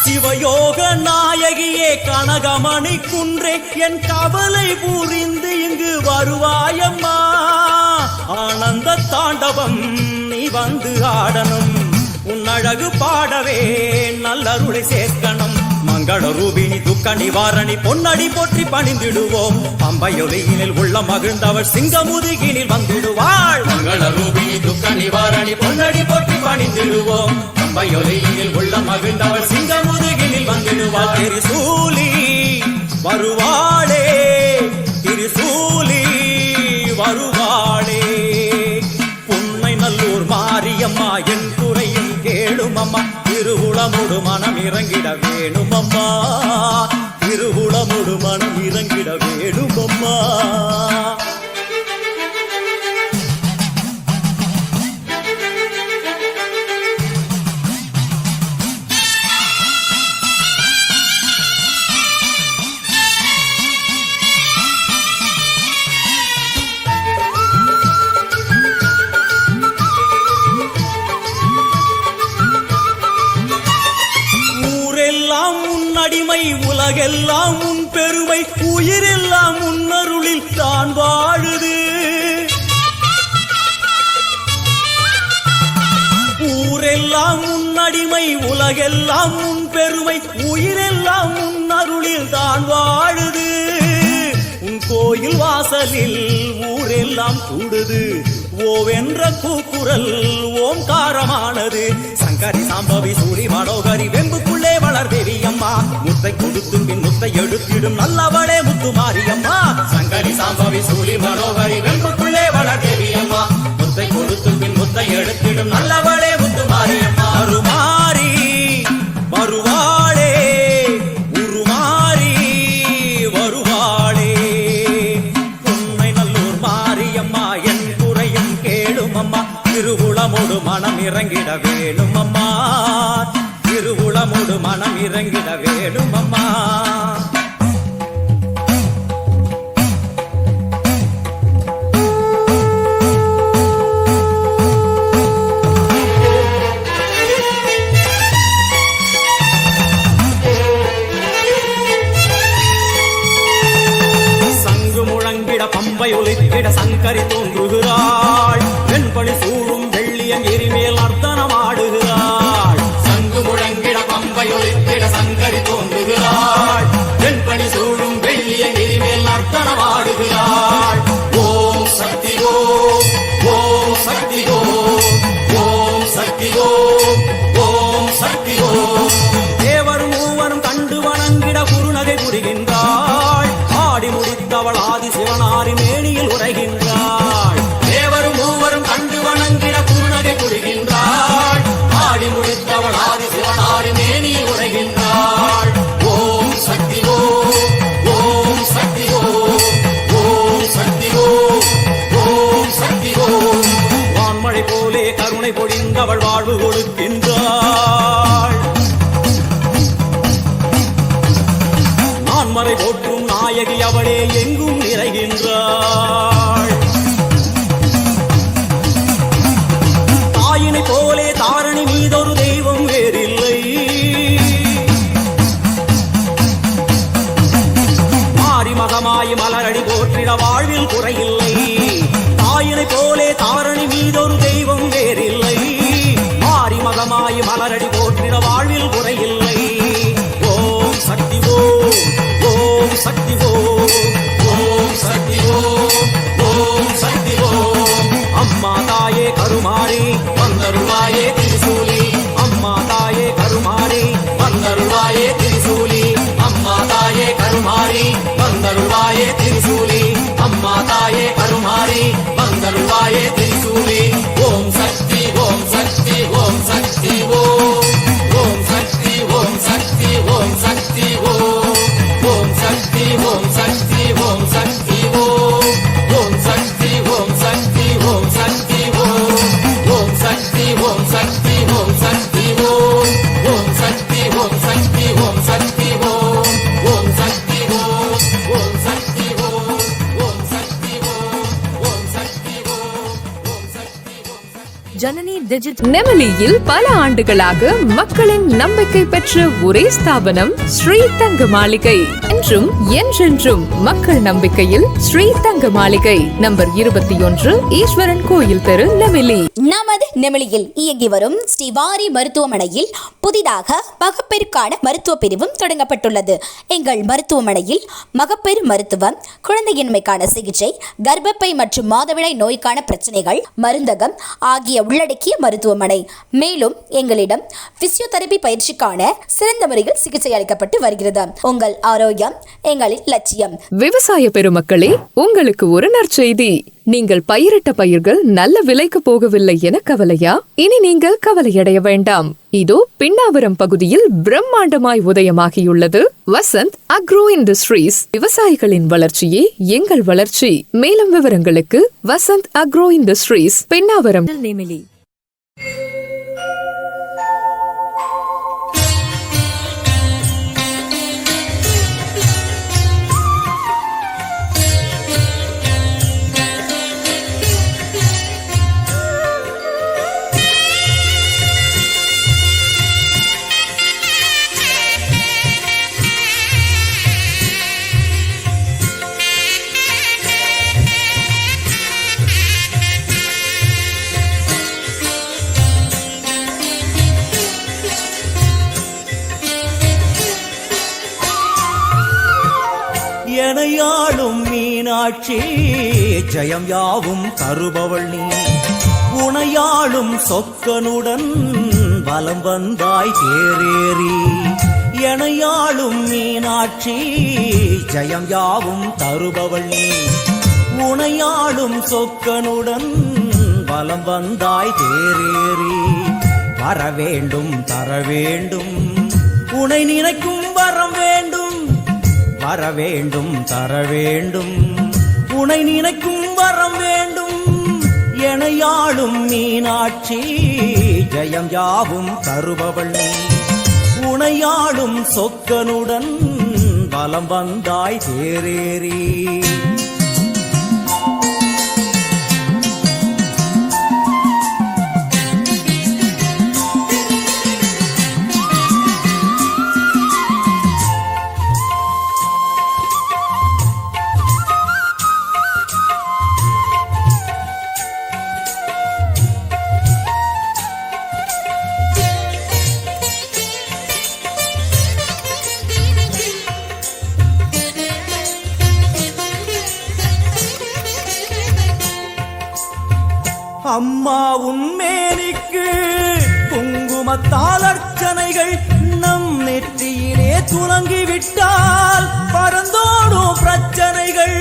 சிவயோக நாயகியே கனகமணி குன்றே என் கவலை பூரிந்து இங்கு வருவாயம்மா. ஆனந்த தாண்டவம் நீ வந்து ஆடணும், உன் அழகு பாடவே நல்லருளை சேர்க்கணும். மங்கள ரூபினி துக்க நிவாரணி பொன்னடி போற்றி பணிந்திடுவோம். பம்பையொலியினில் உள்ள மகிழ்ந்தவர் சிங்கமுதுகினில் வந்திடுவாள். மங்கள ரூபினி துக்க நிவாரணி பொன்னடி போற்றி பணிந்திடுவோம். பம்பையொலியினில் உள்ள மகிழ்ந்தவர் சிங்கமுதுகினில் வந்திடுவாள். திரிசூலி வருவாளே, திரிசூலி வருவாளே. உண்மை நல்லூர் மாரியம்மா என் குறையும் கேளும் அம்மா திருவுளமொடு மனம் இறங்கிட வேணும் அம்மா திருவுளமொடு மனம் இறங்கிட வேணும் அம்மா. அடிமை உலகெல்லாம் உன் பெருமை, உயிரெல்லாம் உன்னருளில் தான் வாழுது. ஊரெல்லாம் உன் அடிமை உலகெல்லாம் உன் பெருமை, உயிரெல்லாம் உன்னருளில் தான் வாழுது. உன் கோயில் வாசலில் ஊரெல்லாம் கூடுது, ஓவென்ற கூக்குரல் ஓம்காரமானது. சங்கரி சாம்பவி சூரி மனோகரி வெம்புக்குள்ளே வளர் தேவி அம்மா. முத்தை கொடுத்தும் பின் முத்தை எடுத்திடும் நல்லவளே முத்து மாரியம்மா. சங்கரி சாம்பவி சூரி மனோகரி வெம்புக்குள்ளே வளர் தேவி அம்மா. முத்தை கொடுத்தும் பின் முத்தை எடுத்திடும் நல்லவளே முத்து மாரியம்மா. அருமாரி வருவாளே, உருமாறி வருவாளே. உண்மை நல்லூர் மாரியம்மா என் குறையும் கேளும் அம்மா திருவுளமொடு மனம் இறங்கிட வேணும் அம்மா திருவுளமொடு மனம் இறங்கிட வேணும் அம்மா. நாயகி அவளே எங்கும் நிறைகின்றாள். தாயினை போலே தாரணி மீதொரு தெய்வம் வேறில்லை. மாறி மகமாய் மலரடி போற்றிட வாழ்வில் குறையில்லை. தாயினை போலே தாரணி மீதொரு தெய்வம் வேறில்லை. மாறி மகமாய் மலரடி போற்றிட வாழ்வில் குறையில்லை. ஓம் சக்தி ஓம், ஓம் சக்தி ஓம், ஓம் சக்தி ஓம், ஓம் சக்தி ஓம். அம்மா தாயே கருமாரி வந்தருள்வாயே திரிசூலி. அம்மா தாயே கருமாரி வந்தருள்வாயே திரிசூலி. அம்மா தாயே கருமாரி வந்தருள்வாயே திரிசூலி. அம்மா தாயே கருமாரி வந்தருள்வாயே திரிசூலி. ஓம் சக்தி ஓம் சக்தி ஓம் சக்தி ஓம், ஓம் சக்தி ஓம் சக்தி ஓம் சக்தி ஓம், ஓம் சக்தி ஓம் சக்தி ஓம் சக்தி ஓம், ஓம் சக்தி ஓம் சக்தி ஓம் சக்தி ஓம், ஓம் சக்தி ஓம் சக்தி ஓம் சக்தி ஓம், ஓம் சக்தி ஓம் சக்தி ஓம் சக்தி ஓம், ஓம் சக்தி ஓம், ஓம் சக்தி ஓம், ஓம் சக்தி ஓம், ஓம் சக்தி ஓம், ஓம் சக்தி ஓம். ஜனனி டிஜிட்டல் நெமலியில் பல ஆண்டுகளாக மக்களின் நம்பிக்கை பெற்ற ஒரே ஸ்தாபனம் ஸ்ரீ தங்க மாளிகை. என்றும் என்றென்றும் மக்கள் நம்பிக்கையில் ஸ்ரீ தங்க மாளிகை. நம்பர் 21, ஈஸ்வரன் கோயில் தெரு, நெமிலி. நமது நெமிலியில் இயங்கி வரும் ஸ்ரீவாரி மருத்துவமனையில் புதிதாக மகப்பேறுக்கான மருத்துவ பிரிவும் தொடங்கப்பட்டுள்ளது. எங்கள் மருத்துவமனையில் மகப்பேறு மருத்துவம், குழந்தையின்மைக்கான சிகிச்சை, கர்ப்பப்பை மற்றும் மாதவிடாய் நோய்க்கான பிரச்சனைகள், மருந்தகம் ஆகிய உள்ளடக்கிய மருத்துவமனை. மேலும் எங்களிடம் பிசியோதெரபி பயிற்சிக்கான சிறந்த முறையில் சிகிச்சை அளிக்கப்பட்டு வருகிறது. உங்கள் ஆரோக்கியம் எங்களின் லட்சியம். விவசாய பெருமக்களே, உங்களுக்கு ஒரு நற்செய்தி. நீங்கள் பயிரிட்ட பயிர்கள் நல்ல விலைக்கு போகவில்லை என கவலையா? இனி நீங்கள் கவலையடைய வேண்டாம். இதோ பின்னாவரம் பகுதியில் பிரம்மாண்டமாய் உதயமாகியுள்ளது வசந்த் அக்ரோ இண்டஸ்ட்ரீஸ். விவசாயிகளின் வளர்ச்சியே எங்கள் வளர்ச்சி. மேலும் விவரங்களுக்கு வசந்த் அக்ரோ இண்டஸ்ட்ரீஸ், பின்னாவரம், நெமிலி. எனையாளும் மீனாட்சி ஜெயம் யாவும் தருபவள் நீ. உனையாளும் சொக்கனுடன் வலம் வந்தாய் தேரேறி. எனையாளும் மீனாட்சி ஜெயம் யாவும் தருபவள் நீ. உனையாளும் சொக்கனுடன் வலம் வந்தாய் தேரேறி. வர வேண்டும் தர வேண்டும், உனை நினைக்கும் வரம் வேண்டும். வர வேண்டும் தர வேண்டும், உனை நினைக்கும் வரம் வேண்டும். எனையாளும் மீனாட்சி ஜெயம் யாவும் தருபவள் நீ. உனையாளும் சொக்கனுடன் வலம் வந்தாய் தேரேறி. அம்மா உன்மேனிக்கு குங்குமத்தால் அர்ச்சனைகள் நம் நெற்றியிலே துலங்கிவிட்டால் பறந்தோடும் பிரச்சனைகள்.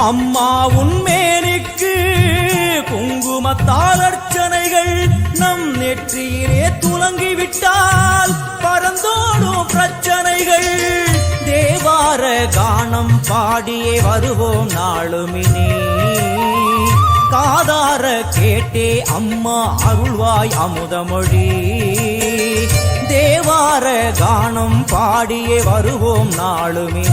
அம்மா உன்மேனிக்கு குங்குமத்தால் அர்ச்சனைகள் நம் நெற்றியிலே துலங்கிவிட்டால் பறந்தோடும் பிரச்சனைகள். தேவார கானம் பாடியே வருவோம் நாளுமினே. காதார கேட்டே அம்மா அருள்வாய் அமுதமொழி. தேவார கானம் பாடியே வருவோம் நாளுமே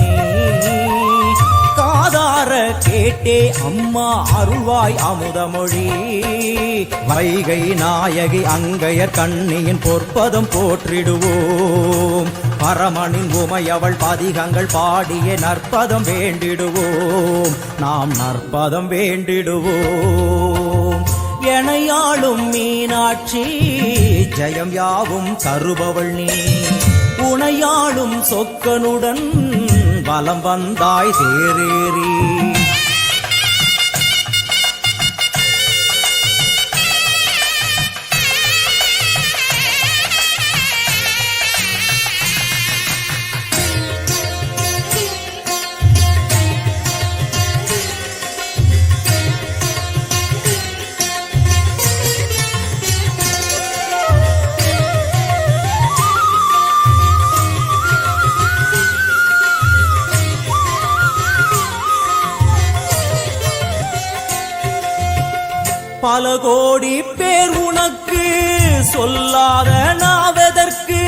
காதார கேட்டே அம்மா அருள்வாய் அமுதமொழி வைகை நாயகி அங்கையர் கண்ணியின் பொற்பதம் போற்றிடுவோம் பரமனின் உமையவள் பதிகங்கள் பாடிய நற்பதம் வேண்டிடுவோம் நாம் நற்பதம் வேண்டிடுவோம் எனையாளும் மீனாட்சி ஜெயம் யாவும் தருபவள் நீ உனையாளும் சொக்கனுடன் வலம் வந்தாய் தேரேறி பல கோடி பேர் உனக்கு சொல்லாத நாவதற்கு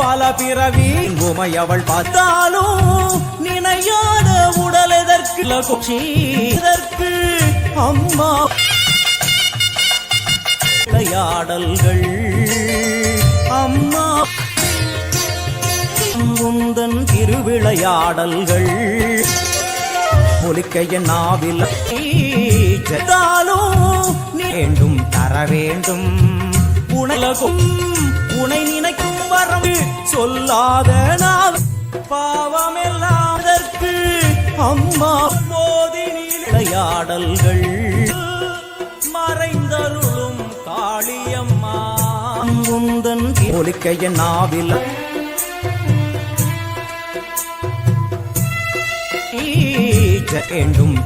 பல பிறவி உமையவள் பார்த்தாலும் நினையாத உடல் எதற்கு அம்மா விளையாடல்கள் அம்மா முந்தன் திருவிளையாடல்கள் ஒலிக்கைய நாவில் வேண்டும் தர வேண்டும் உணலகும் உனை நினைக்கும் வரம் சொல்லாத நாவ பாவமெல்லாம் அதற்கு அம்மா போதினில் விளையாடல்கள் மறைந்தருளும் காளியம்மா முந்தன் ஒலிக்கைய நாவில் வேண்டும்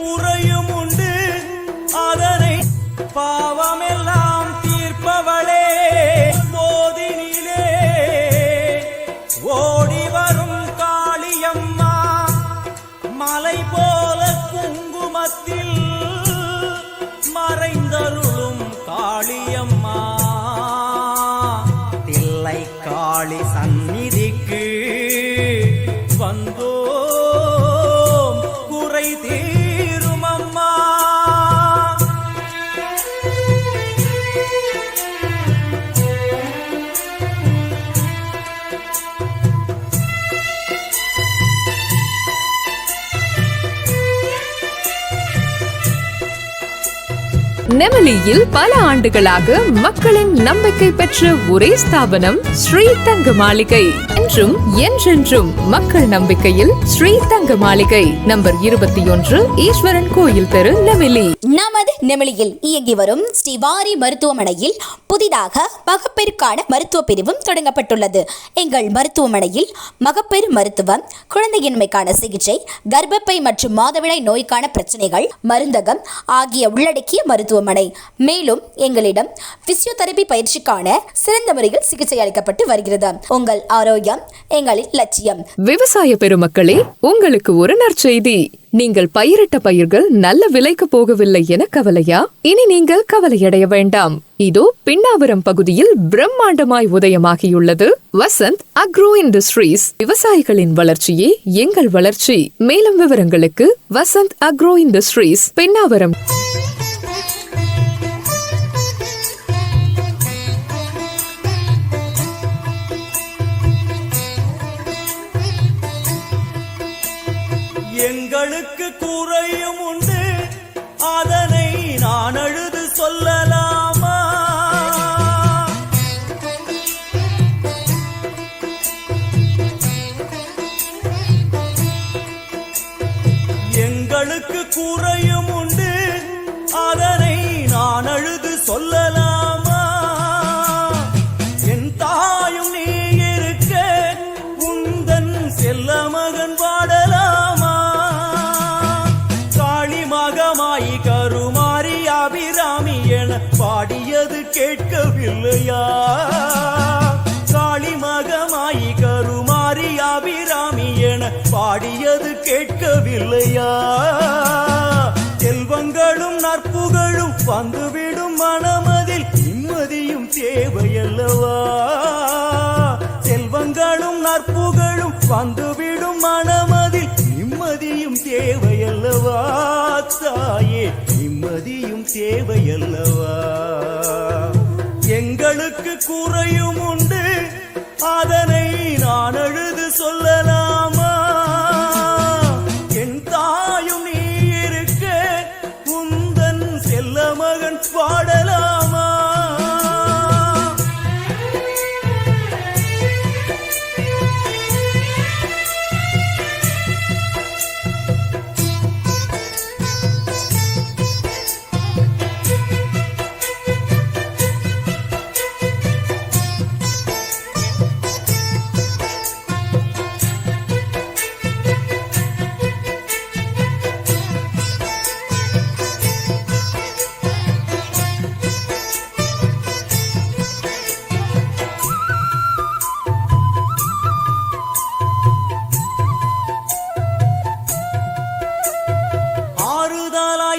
முறையும் உண்டு அதனை பாவமெல்லாம் தீர்ப்பவளே போதினிலே ஓடி வரும் காளியம்மா மலை போல குங்குமத்தில் மறைந்தருளும் காளியம்மா தில்லை காளி சந்நிதிக்கு வந்தோம் குறை தீரும் அம்மா நெமலியில் பல ஆண்டுகளாக மக்களின் நம்பிக்கை பெற்ற ஒரே ஸ்தாபனம் ஸ்ரீ தங்க மாளிகை. என்றும் என்றென்றும் மக்கள் நம்பிக்கையில் ஸ்ரீ தங்க மாளிகை. நம்பர் 21, ஈஸ்வரன் கோயில் தெரு, நெமிலி. நமது நெமிலியில் இயங்கி வரும் ஸ்ரீவாரி மருத்துவமனையில் புதிதாக மகப்பேறுக்கான மருத்துவ பிரிவும் தொடங்கப்பட்டுள்ளது. எங்கள் மருத்துவமனையில் மகப்பேறு மருத்துவம், குழந்தையின்மைக்கான சிகிச்சை, கர்ப்பப்பை மற்றும் மாதவிடாய் நோய்க்கான பிரச்சனைகள், மருந்தகம் ஆகிய உள்ளடக்கிய மருத்துவமனை. மேலும் எங்களிடம் பிசியோதெரபி பயிற்சிக்கான சிறந்த முறையில் சிகிச்சை அளிக்கப்பட்டு வருகிறது. உங்கள் ஆரோக்கியம் எங்களின் லட்சியம். விவசாய பெருமக்களே, உங்களுக்கு ஒரு நற்செய்தி. நீங்கள் பயிரிட்ட பயிர்கள் நல்ல விலைக்கு போகவில்லை என கவலையா? இனி நீங்கள் கவலையடைய வேண்டாம். இதோ பின்னாவரம் பகுதியில் பிரம்மாண்டமாய் உதயமாகியுள்ளது வசந்த் அக்ரோ இண்டஸ்ட்ரீஸ். விவசாயிகளின் வளர்ச்சியே எங்கள் வளர்ச்சி. மேலும் விவரங்களுக்கு வசந்த் அக்ரோ இண்டஸ்ட்ரீஸ், பின்னாவரம். எங்களுக்கு குறையும் உண்டு, அதனை நான் அழுது சொல்லலாமா? எங்களுக்கு குறையும் உண்டு, அதனை நான் அழுது சொல்லலாமா? என் தாயும் நீ இருக்க உந்தன் செல்ல மகன் வாடலாமா? கருமாரி அபிராமி என பாடியது கேட்கவில்லையா? காளி மகமாயி கருமாரி அபிராமி என பாடியது கேட்கவில்லையா? செல்வங்களும் நற்புகழும் வந்துவிடும் மனமதில் நிம்மதியும் தேவையல்லவா செல்வங்களும் நற்புகழும் வந்துவிடும் மனமதில் நிம்மதியும் தேவையல்லவா தாயே நிம்மதியும் தேவையல்லவா எங்களுக்கு குறையும் உண்டு அதனை நான் அழுது சொல்லலாமா என் தாயும் நீ இருக்க உந்தன் செல்ல மகன் பாடலாமா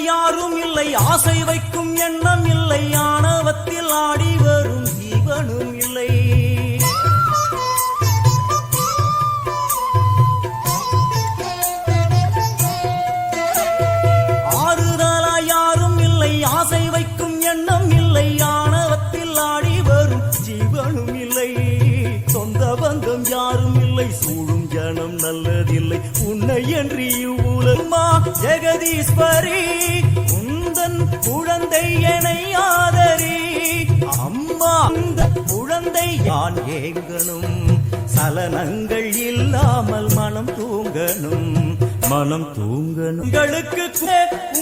யாரும் இல்லை ஆசை வைக்கும் எண்ணம் இல்லை ஆணவத்தில் ஆடி வரும் ஜீவனும் இல்லை ஆறுதலா யாரும் இல்லை ஆசை வைக்கும் எண்ணம் இல்லை ஆணவத்தில் ஆடி வரும் ஜீவனும் இல்லை சொந்த பந்தம் யாரும் இல்லை சூழும் ஜனம் நல்லதில்லை உன்னை என்று இவ்வுலகமா ஜெகதீஸ்வரி உந்தன் குழந்தை என்னை ஆதரி அம்மா இந்த குழந்தை யான் ஏங்கணும் சலனங்கள் இல்லாமல் மனம் தூங்கணும் உங்களுக்கு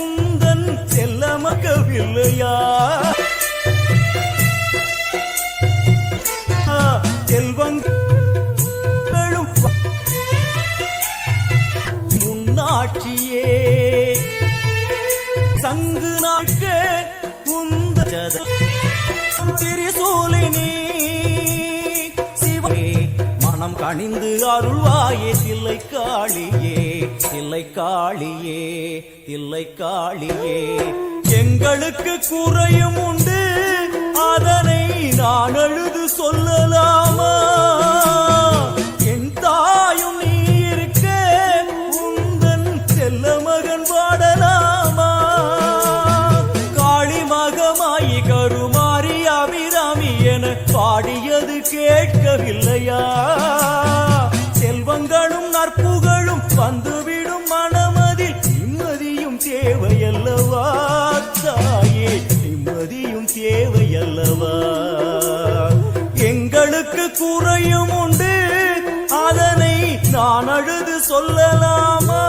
உந்தன் செல்ல மகவில்லையா செல்வங்களும் முன்னாட்சியே சங்கு நாட்க உந்த திரிசூலினி சிவனே மனம் கனிந்து அருள்வாயே தில்லை காளியே தில்லை காளியே தில்லை காளியே எங்களுக்கு குறையும் உண்டு அதனை நான் அழுது சொல்லலாமா என் தாயும் நீ இருக்க உந்தன் செல்ல மகன் பாடலாமா காளி மகமாயி கருமாரி அபிராமி என பாடியது கேட்கவில்லையா செல்வங்களும் நற்புகழும் வந்துவிடும் மனமதில் நிம்மதியும் தேவையல்லவா தாயே நிம்மதியும் தேவையல்லவா எங்களுக்கு குறையும் உண்டு அதனை நான் அழுது சொல்லலாமா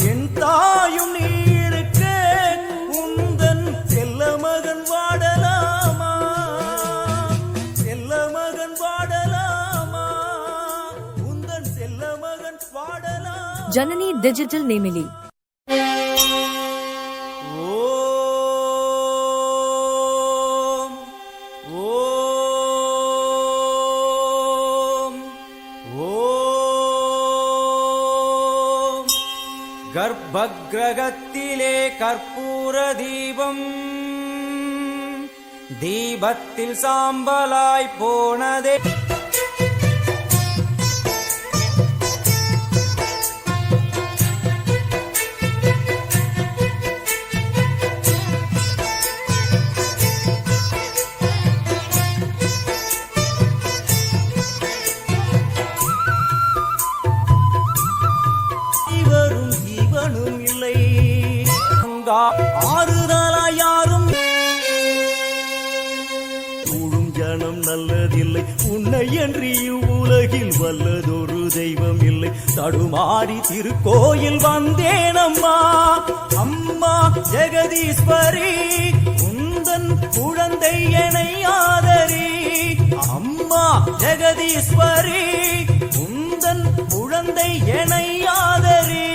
என் தாயும் நீ இருக்க உந்தன் செல்ல மகன் வாடலாமா செல்ல மகன் வாடலாமா உந்தன் செல்ல மகன் வாடலாமா ஜனனி டிஜிட்டல் நேமிலி கர்ப்பகிரகத்திலே கற்பூர தீபம் தீபத்தில் சாம்பலாய் போனதே ஆறுதலா யாரும் கூடும் ஜனம் நல்லதில்லை உன்னை என்று இவ்வுலகில் வல்லதொரு தெய்வம் இல்லை தடுமாறி திருக்கோயில் வந்தேன் அம்மா அம்மா ஜெகதீஸ்வரி உந்தன் குழந்தை என்னை ஆதரி அம்மா ஜெகதீஸ்வரி உந்தன் குழந்தை என்னை ஆதரி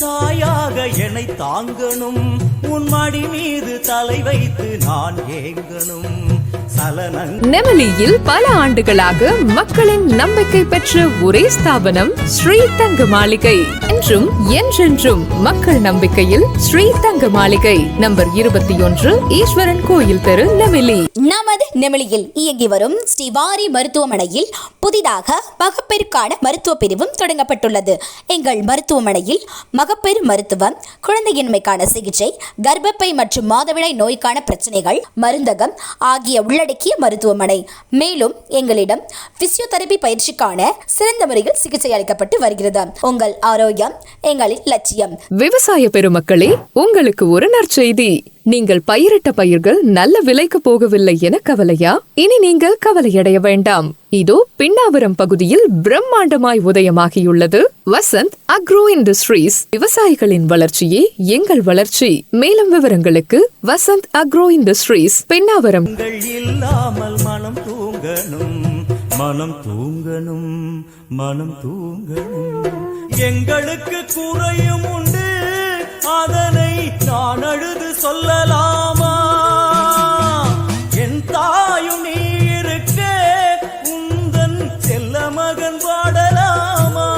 தாயாக என்னை தாங்கணும் உன் மடி மீது தலை வைத்து நான் ஏங்கணும் நெமலியில் பல ஆண்டுகளாக மக்களின் நம்பிக்கை பெற்ற ஒரே ஸ்தாபனம் ஸ்ரீ தங்க மாளிகை. என்றும் என்றென்றும் மக்கள் நம்பிக்கையில் ஸ்ரீ தங்க மாளிகை. நம்பர் 21, ஈஸ்வரன் கோயில் தெரு, நெமிலி. நமது நெமிலியில் இயங்கி வரும் ஸ்ரீவாரி மருத்துவமனையில் புதிதாக மகப்பேறுக்கான மருத்துவ பிரிவும் தொடங்கப்பட்டுள்ளது. எங்கள் மருத்துவமனையில் மகப்பேறு மருத்துவம், குழந்தையின்மைக்கான சிகிச்சை, கர்ப்பப்பை மற்றும் மாதவிடாய் நோய்க்கான பிரச்சனைகள், மருந்தகம் ஆகிய உள்ளடக்கிய மருத்துவமனை. மேலும் எங்களிடம் பிசியோதெரபி பயிற்சிக்கான சிறந்த முறையில் சிகிச்சை அளிக்கப்பட்டு வருகிறது. உங்கள் ஆரோக்கியம் எங்களின் லட்சியம். விவசாய பெருமக்களே, உங்களுக்கு ஒரு நற்செய்தி. நீங்கள் பயிரிட்ட பயிர்கள் நல்ல விலைக்கு போகவில்லை என கவலையா? இனி நீங்கள் கவலையடைய வேண்டாம். இதோ பின்னாவரம் பகுதியில் பிரம்மாண்டமாய் உதயமாகியுள்ளது வசந்த் அக்ரோ இண்டஸ்ட்ரீஸ். விவசாயிகளின் வளர்ச்சியே எங்கள் வளர்ச்சி. மேலும் விவரங்களுக்கு வசந்த் அக்ரோ இண்டஸ்ட்ரீஸ், பின்னாவரம். இல்லாமல் மனம் தூங்கணும், மனம் தூங்கணும், மனம் தூங்கணும். எங்களுக்கு குறையும் உண்டு, அதனை நான் அழுது சொல்லலாமா? என் தாயும் நீ இருக்க உந்தன் செல்ல மகன் பாடலாமா?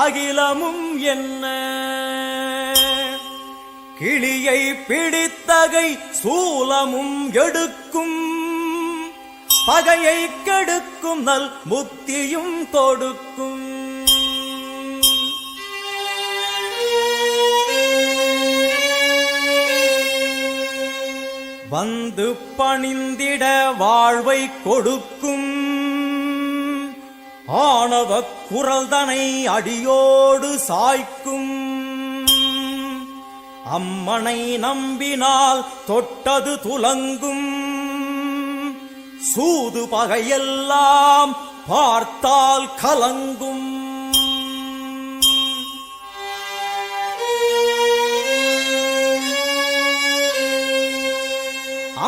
அகிலமும் என்ன கிளியை பிடித்தகை சூலமும் எடுக்கும், பகையை கெடுக்கும் நல் முத்தியும் கொடுக்கும். வந்து பணிந்திட வாழ்வை கொடுக்கும், ஆணவ குரல்தனை அடியோடு சாய்க்கும். அம்மனை நம்பினால் தொட்டது துலங்கும், சூது பகையெல்லாம் பார்த்தால் கலங்கும்.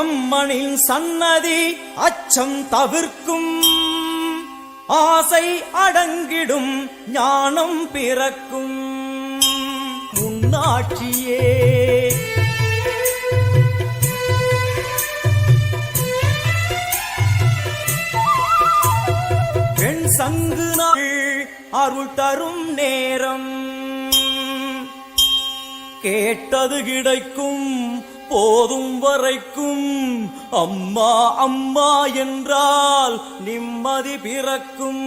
அம்மனின் சன்னதி அச்சம் தவிர்க்கும், ஆசை அடங்கிடும், ஞானம் பிறக்கும். முன்னாட்சியே பெண் சங்கு நாள் அருள் தரும் நேரம், கேட்டது கிடைக்கும் போதும் வரைக்கும். அம்மா அம்மா என்றால் நிம்மதி பிறக்கும்,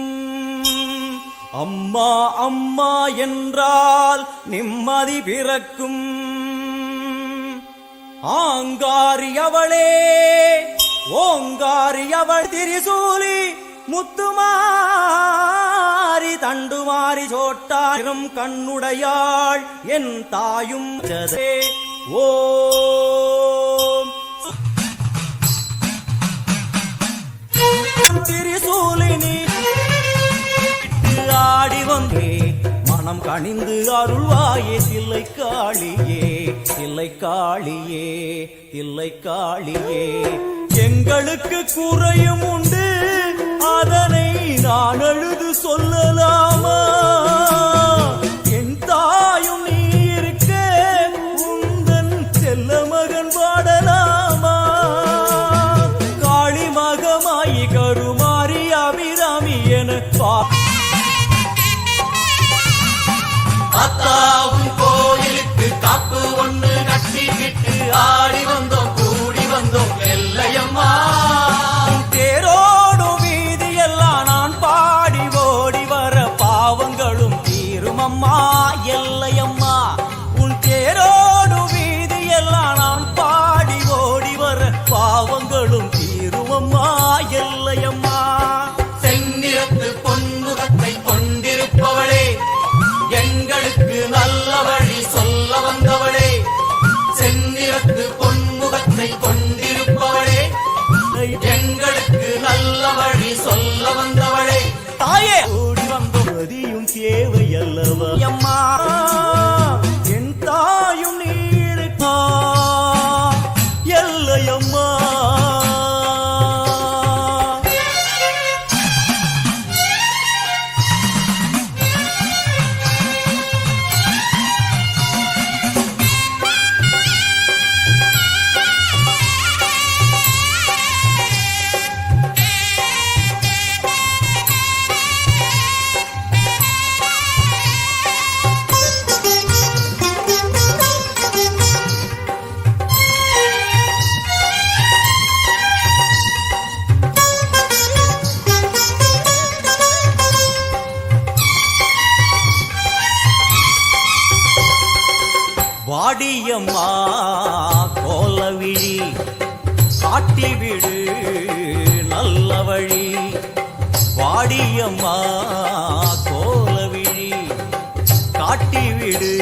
அம்மா அம்மா என்றால் நிம்மதி பிறக்கும். ஆங்காரியவளே ஓங்காரியவள் திரிசூலி முத்துமாரி தண்டுமாரி சோட்டாயிரம் கண்ணுடையாள் என் தாயும் ஜதே. ஓம் திரிசூலினி ஆடி வந்தே மனம் கனிந்து அருள்வாயே தில்லை காளியே, தில்லை காளியே, தில்லை காளியே. எங்களுக்கு குறையும் உண்டு, அதனை நான் அழுது சொல்லலாமா? என் தாயும் நீ இருக்க உந்தன் செல்ல மகன் பாடலாமா? காளி மகமாயி கருமாரி அபிராமி என அத்தாவும் கோயிலுக்கு காப்பு ஒண்ணு கட்டிக்கிட்டு ஆடி வந்தோம் கூடி வந்தோம் எல்லையம்மா. தேரோடும் வீதியெல்லாம் நான் பாடி ஓடி வர பாவம் கொண்டிருப்பவளே, எங்களுக்கு நல்ல வழி சொல்ல வந்தவளே, தாயே ஓடி வந்த மதியும் தேவை அல்லவா அம்மா என் தாயும் நீருக்கா எல்லையம்மா வாடியம்மா கோலவிழி காட்டிவிடு நல்ல வழி வாடியம்மா கோலவிழி காட்டிவிடு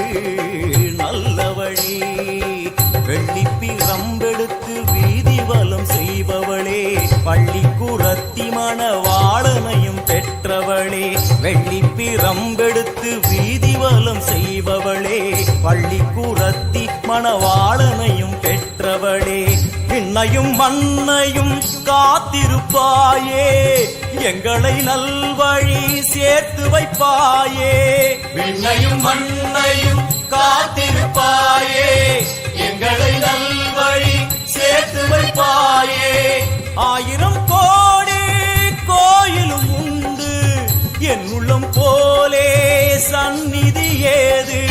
நல்ல வழி வெள்ளிப்பி ரம்பெடுத்து வீதி வலம் செய்பவளே பள்ளிக்கூடத்தி மணவாளனையும் பெற்றவளே வெள்ளிப்பி ரம்பெடுத்து வீதி வலம் செய்பவளே பள்ளிக்கூடத்தி மணவாளனையும் பெற்றவளே விண்ணையும் மண்ணையும் காத்திருப்பாயே எங்களை நல்வழி சேர்த்து வைப்பாயே விண்ணையும் மண்ணையும் காத்திருப்பாயே, எங்களை நல்வழி சேர்த்து வைப்பாயே, 1000 கோடி கோயிலும் உண்டு என் உள்ளம் போலே சந்நிதி ஏது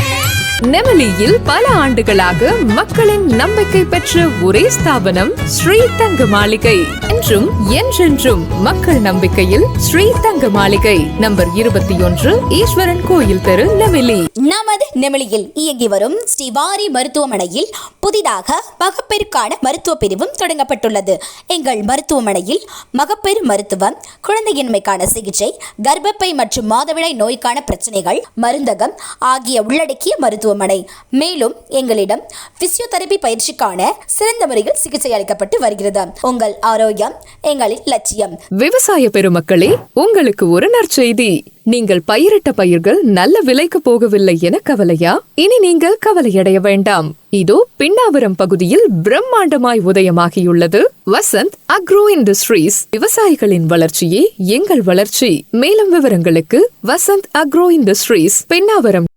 நெமலியில் பல ஆண்டுகளாக மக்களின் நம்பிக்கை பெற்ற ஒரே ஸ்தாபனம் ஸ்ரீ தங்க மாளிகை. என்றும் என்றென்றும் மக்கள் நம்பிக்கையில் ஸ்ரீ தங்க மாளிகை. நம்பர் 21, ஈஸ்வரன் கோயில் தெரு, நெமிலி. நமது நெமிலியில் இயங்கி வரும் ஸ்ரீவாரி மருத்துவமனையில் புதிதாக மகப்பேறுக்கான மருத்துவ பிரிவும் தொடங்கப்பட்டுள்ளது. எங்கள் மருத்துவமனையில் மகப்பேறு மருத்துவம், குழந்தையின்மைக்கான சிகிச்சை, கர்ப்பப்பை மற்றும் மாதவிடாய் நோய்க்கான பிரச்சனைகள், மருந்தகம் ஆகிய உள்ளடக்கிய மருத்துவமனை. மேலும் எங்களிடம் பிசியோதெரபி பயிற்சிக்கான சிறந்த முறையில் சிகிச்சை அளிக்கப்பட்டு வருகிறது. உங்கள் ஆரோக்கியம் எங்களின் லட்சியம். விவசாய பெருமக்களே, உங்களுக்கு ஒரு நற்செய்தி. நீங்கள் பயிரிட்ட பயிர்கள் நல்ல விலைக்கு போகவில்லை என கவலையா? இனி நீங்கள் கவலையடைய வேண்டாம். இதோ பின்னாவரம் பகுதியில் பிரம்மாண்டமாய் உதயமாகியுள்ளது வசந்த் அக்ரோ இண்டஸ்ட்ரீஸ். விவசாயிகளின் வளர்ச்சியே எங்கள் வளர்ச்சி. மேலும் விவரங்களுக்கு வசந்த் அக்ரோ இண்டஸ்ட்ரீஸ், பின்னாவரம்.